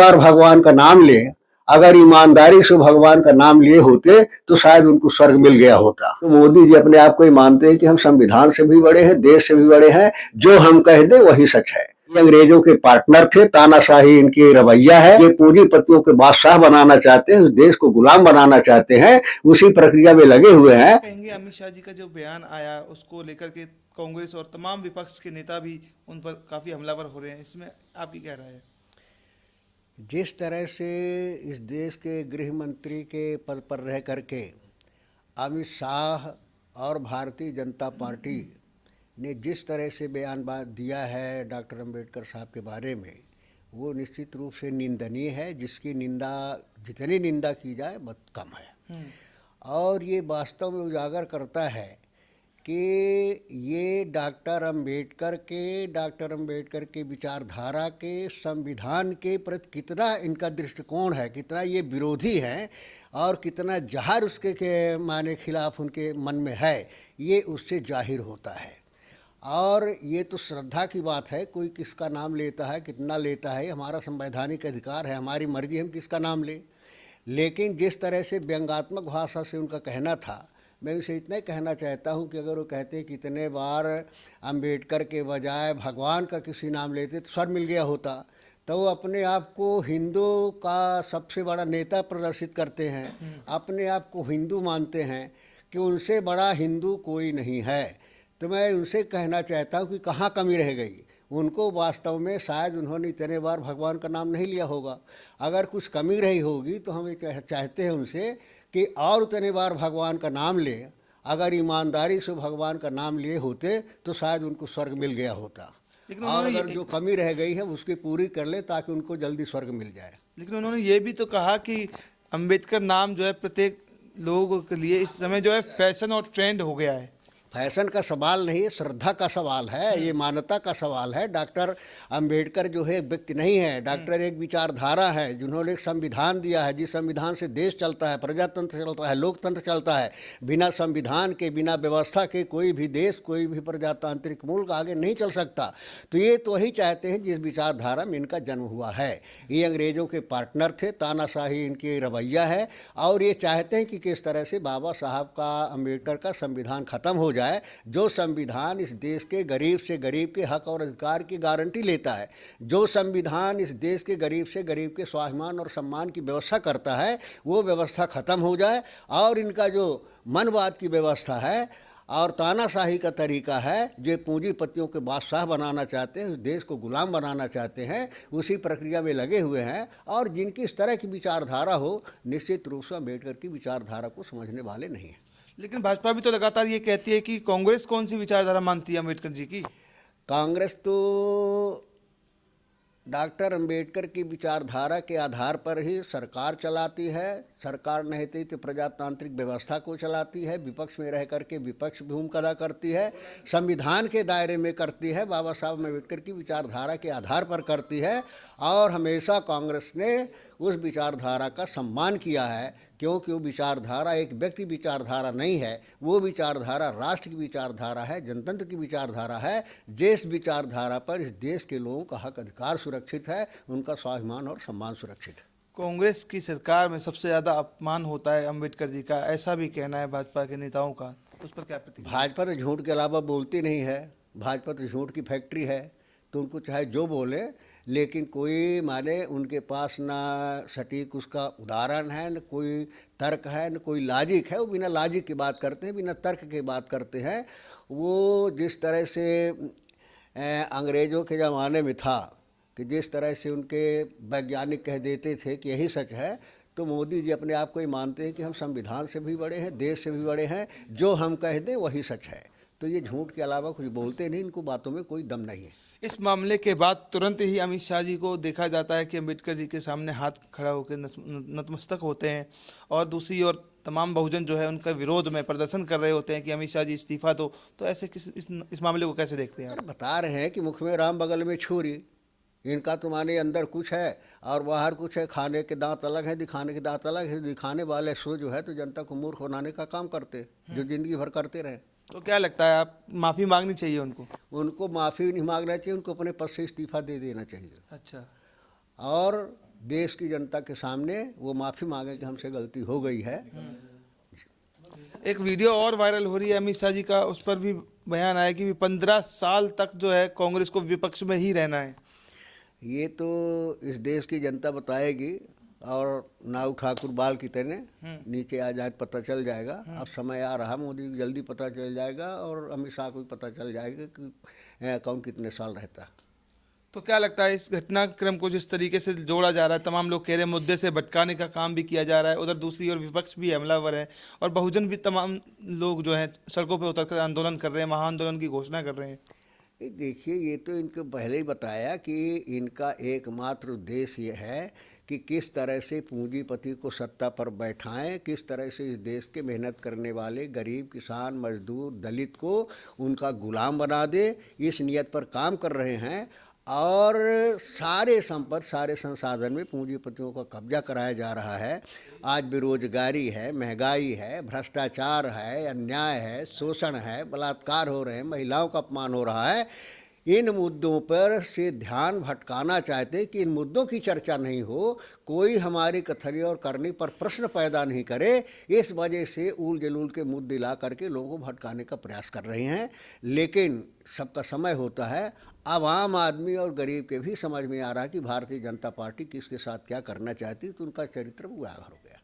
बार भगवान का नाम ले, अगर ईमानदारी से भगवान का नाम लिए होते तो शायद उनको स्वर्ग मिल गया होता। तो मोदी जी अपने आप को ही मानते हैं कि हम संविधान से भी बड़े हैं, देश से भी बड़े हैं, जो हम कह दें वही सच है। ये अंग्रेजों के पार्टनर थे, तानाशाही इनकी रवैया है, ये पूंजीपतियों के बादशाह बनाना चाहते हैं, देश को गुलाम बनाना चाहते हैं, उसी प्रक्रिया में लगे हुए हैं। कहेंगे अमित शाह जी का जो बयान आया उसको लेकर के कांग्रेस और तमाम विपक्ष के नेता भी उन पर काफी हमलावर हो रहे हैं, इसमें आप क्या राय है? जिस तरह से इस देश के गृह मंत्री के पद पर रह करके अमित शाह और भारतीय जनता पार्टी ने जिस तरह से बयान दिया है डॉक्टर अंबेडकर साहब के बारे में, वो निश्चित रूप से निंदनीय है, जिसकी निंदा जितनी निंदा की जाए बहुत कम है। और ये वास्तव में उजागर करता है कि ये डॉक्टर अंबेडकर के विचारधारा के संविधान के प्रति कितना इनका दृष्टिकोण है, कितना ये विरोधी है और कितना जहर उसके के माने खिलाफ उनके मन में है, ये उससे जाहिर होता है। और ये तो श्रद्धा की बात है, कोई किसका नाम लेता है, कितना लेता है, हमारा संवैधानिक अधिकार है, हमारी मर्जी हम किसका नाम लें। लेकिन जिस तरह से व्यंग्यात्मक भाषा से उनका कहना था, मैं उसे इतना ही कहना चाहता हूं कि अगर वो कहते हैं कितने बार अंबेडकर के बजाय भगवान का किसी नाम लेते तो स्वर्ग मिल गया होता, तो वो अपने आप को हिंदू का सबसे बड़ा नेता प्रदर्शित करते हैं, अपने आप को हिंदू मानते हैं कि उनसे बड़ा हिंदू कोई नहीं है। तो मैं उनसे कहना चाहता हूँ कि कहाँ कमी रह गई। उनको वास्तव में शायद उन्होंने इतने बार भगवान का नाम नहीं लिया होगा, अगर कुछ कमी रही होगी तो हम चाहते हैं उनसे कि और उतने बार भगवान का नाम ले, अगर ईमानदारी से भगवान का नाम लिए होते तो शायद उनको स्वर्ग मिल गया होता। और अगर जो कमी रह गई है उसकी पूरी कर ले ताकि उनको जल्दी स्वर्ग मिल जाए। लेकिन उन्होंने ये भी तो कहा कि अंबेडकर नाम जो है प्रत्येक लोगों के लिए इस समय जो है फैशन और ट्रेंड हो गया है। फैशन का सवाल नहीं है, श्रद्धा का सवाल है, ये मान्यता का सवाल है। डॉक्टर अंबेडकर जो है एक व्यक्ति नहीं है, डॉक्टर एक विचारधारा है, जिन्होंने एक संविधान दिया है, जिस संविधान से देश चलता है, प्रजातंत्र चलता है, लोकतंत्र चलता है। बिना संविधान के, बिना व्यवस्था के कोई भी देश, कोई भी प्रजातांत्रिक मुल्क आगे नहीं चल सकता। तो ये तो वही चाहते हैं जिस विचारधारा में इनका जन्म हुआ है। ये अंग्रेज़ों के पार्टनर थे, तानाशाही इनकी रवैया है, और ये चाहते हैं कि किस तरह से बाबा साहब का, अंबेडकर का संविधान ख़त्म हो जाए, जो संविधान इस देश के गरीब से गरीब के हक और अधिकार की गारंटी लेता है, जो संविधान इस देश के गरीब से गरीब के स्वाभिमान और सम्मान की व्यवस्था करता है, वो व्यवस्था ख़त्म हो जाए और इनका जो मनवाद की व्यवस्था है और तानाशाही का तरीका है, जो पूंजीपतियों के बादशाह बनाना चाहते हैं, उस देश को गुलाम बनाना चाहते हैं, उसी प्रक्रिया में लगे हुए हैं। और जिनकी इस तरह की विचारधारा हो, निश्चित रूप से अम्बेडकर की विचारधारा को समझने वाले नहीं हैं। लेकिन भाजपा भी तो लगातार ये कहती है कि कांग्रेस कौन सी विचारधारा मानती है अम्बेडकर जी की? कांग्रेस तो डॉक्टर अंबेडकर की विचारधारा के आधार पर ही सरकार चलाती है, सरकार नहीं थी तो प्रजातांत्रिक व्यवस्था को चलाती है, विपक्ष में रह करके विपक्ष भूमिका अदा करती है, संविधान के दायरे में करती है, बाबा साहब अम्बेडकर की विचारधारा के आधार पर करती है। और हमेशा कांग्रेस ने उस विचारधारा का सम्मान किया है, क्योंकि वो विचारधारा एक व्यक्ति विचारधारा नहीं है, वो विचारधारा राष्ट्र की विचारधारा है, जनतंत्र की विचारधारा है। जिस विचारधारा पर इस देश के लोगों का हक अधिकार सुरक्षित है, उनका स्वाभिमान और सम्मान सुरक्षित है। कांग्रेस की सरकार में सबसे ज़्यादा अपमान होता है अम्बेडकर जी का, ऐसा भी कहना है भाजपा के नेताओं का, उस पर क्या प्रतिक्रिया? भाजपा तो झूठ के अलावा बोलती नहीं है, भाजपा तो झूठ की फैक्ट्री है, तो उनको चाहे जो बोले, लेकिन कोई माने उनके पास ना सटीक उसका उदाहरण है, न कोई तर्क है, न कोई लॉजिक है। वो बिना लॉजिक की बात करते हैं, बिना तर्क की बात करते हैं। वो जिस तरह से अंग्रेज़ों के ज़माने में था कि जिस तरह से उनके वैज्ञानिक कह देते थे कि यही सच है, तो मोदी जी अपने आप को ही मानते हैं कि हम संविधान से भी बड़े हैं, देश से भी बड़े हैं, जो हम कह दें वही सच है। तो ये झूठ के अलावा कुछ बोलते नहीं, इनको बातों में कोई दम नहीं है। इस मामले के बाद तुरंत ही अमित शाह जी को देखा जाता है कि अम्बेडकर जी के सामने हाथ खड़ा होकर नतमस्तक होते हैं, और दूसरी ओर तमाम बहुजन जो है उनका विरोध में प्रदर्शन कर रहे होते हैं कि अमित शाह जी इस्तीफा दो। तो ऐसे इस मामले को कैसे देखते हैं? बता रहे हैं कि मुख में राम बगल में छुरी, इनका तो माने अंदर कुछ है और बाहर कुछ है। खाने के दांत अलग है, दिखाने के दांत अलग है। दिखाने वाले सो जो है तो जनता को मूर्ख बनाने का काम करते, जो जिंदगी भर करते रहे। तो क्या लगता है, आप माफ़ी मांगनी चाहिए उनको? उनको माफ़ी नहीं मांगना चाहिए, उनको अपने पद से इस्तीफा दे देना चाहिए। अच्छा। और देश की जनता के सामने वो माफ़ी मांगे कि हमसे गलती हो गई है। एक वीडियो और वायरल हो रही है अमित शाह जी का, उस पर भी बयान आया कि 15 साल तक जो है कांग्रेस को विपक्ष में ही रहना है। ये तो इस देश की जनता बताएगी, और नाऊ ठाकुर बाल की तरह नीचे आ जाए पता चल जाएगा। अब समय आ रहा, मोदी को जल्दी पता चल जाएगा और अमित शाह को भी पता चल जाएगा कि कौन कितने साल रहता। तो क्या लगता है इस घटनाक्रम को जिस तरीके से जोड़ा जा रहा है, तमाम लोग कह रहे हैं मुद्दे से भटकाने का काम भी किया जा रहा है, उधर दूसरी ओर विपक्ष भी हमलावर है और बहुजन भी, तमाम लोग जो हैं सड़कों पर उतरकर आंदोलन कर रहे हैं, महाआंदोलन की घोषणा कर रहे हैं। देखिए, ये तो इनको पहले ही बताया कि इनका एकमात्र उद्देश्य ये है कि किस तरह से पूंजीपति को सत्ता पर बैठाएं, किस तरह से इस देश के मेहनत करने वाले गरीब, किसान, मजदूर, दलित को उनका गुलाम बना दे। इस नियत पर काम कर रहे हैं और सारे संपत्ति, सारे संसाधन में पूंजीपतियों का कब्जा कराया जा रहा है। आज बेरोजगारी है, महंगाई है, भ्रष्टाचार है, अन्याय है, शोषण है, बलात्कार हो रहे हैं, महिलाओं का अपमान हो रहा है। इन मुद्दों पर से ध्यान भटकाना चाहते कि इन मुद्दों की चर्चा नहीं हो, कोई हमारी कथनी और करनी पर प्रश्न पैदा नहीं करे। इस वजह से ऊल जलूल के मुद्दे ला करके लोगों को भटकाने का प्रयास कर रहे हैं। लेकिन सबका समय होता है। अब आम आदमी और गरीब के भी समझ में आ रहा है कि भारतीय जनता पार्टी किसके साथ क्या करना चाहती, तो उनका चरित्र उजागर हो गया।